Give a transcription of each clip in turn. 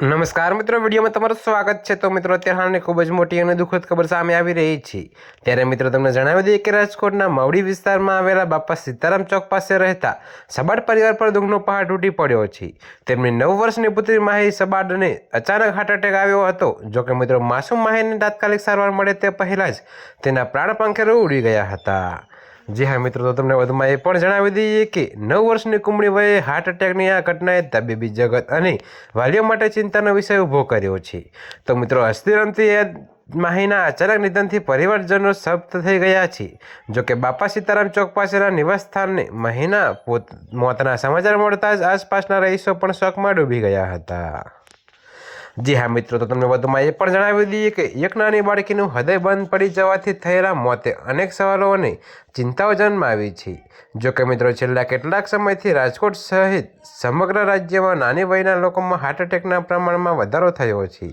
નમસ્કાર મિત્રો, વિડીયોમાં તમારું સ્વાગત છે। તો મિત્રો, અત્યારે હાલની ખૂબ જ મોટી અને દુઃખદ ખબર સામે આવી રહી છે। ત્યારે મિત્રો તમને જણાવી દઈએ કે રાજકોટના મવડી વિસ્તારમાં આવેલા બાપા સીતારામ ચોક પાસે રહેતા સબાડ પરિવાર પર દુઃખનો પહાડ તૂટી પડ્યો છે। તેમની 9 વર્ષની પુત્રી માહી સબાડને અચાનક હાર્ટ એટેક આવ્યો હતો। જોકે મિત્રો, માસૂમ માહીને તાત્કાલિક સારવાર મળે તે પહેલાં જ તેના પ્રાણ પંખેરો ઉડી ગયા હતા। જી હા મિત્રો, તો તમને વધુમાં એ પણ જણાવી દઈએ કે 9 વર્ષની કુમળી વયે હાર્ટ એટેકની આ ઘટનાએ તબીબી જગત અને વાલીઓ માટે ચિંતાનો વિષય ઊભો કર્યો છે। તો મિત્રો, હસ્તિરમથી માહીના અચાનક નિધનથી પરિવારજનો સ્તબ્ધ થઈ ગયા છે। જોકે બાપા સીતારામ ચોક પાસેના નિવાસ સ્થાનને માહીના મોતના સમાચાર મળતા જ આસપાસના રહીશો પણ શોકમાં ડૂબી ગયા હતા। જી હા મિત્રો, તો તમને વધુમાં એ પણ જણાવી દઈએ કે એક નાની બાળકીનું હૃદય બંધ પડી જવાથી થયેલા મોતે અનેક સવાલો અને ચિંતાઓ જન્માવી છે। જોકે મિત્રો, છેલ્લા કેટલાક સમયથી રાજકોટ સહિત સમગ્ર રાજ્યમાં નાની વયના લોકોમાં હાર્ટ એટેકના પ્રમાણમાં વધારો થયો છે।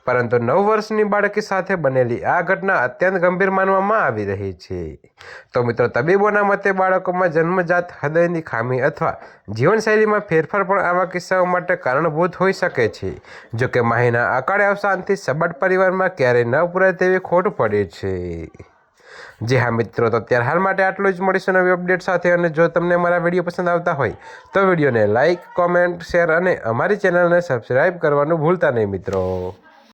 પરંતુ 9 વર્ષની બાળકી સાથે બનેલી આ ઘટના અત્યંત ગંભીર માનવામાં આવી રહી છે। તો મિત્રો, તબીબોના મતે બાળકોમાં જન્મજાત હૃદયની ખામી અથવા જીવનશૈલીમાં ફેરફાર પણ આવા કિસ્સાઓ માટે કારણભૂત હોઈ શકે છે। જોકે માહીના અકાળે અવસાનથી સબાડ પરિવારમાં ક્યારેય ન પૂરાય તેવી ખોટ પડે છે। જી હા મિત્રો, તો અત્યારે હાલ માટે આટલું જ। મળીશું નવી અપડેટ સાથે। અને જો તમને મારા વિડીયો પસંદ આવતા હોય તો વિડીયોને લાઇક, કોમેન્ટ, શેર અને અમારી ચેનલને સબસ્ક્રાઈબ કરવાનું ભૂલતા નહીં મિત્રો।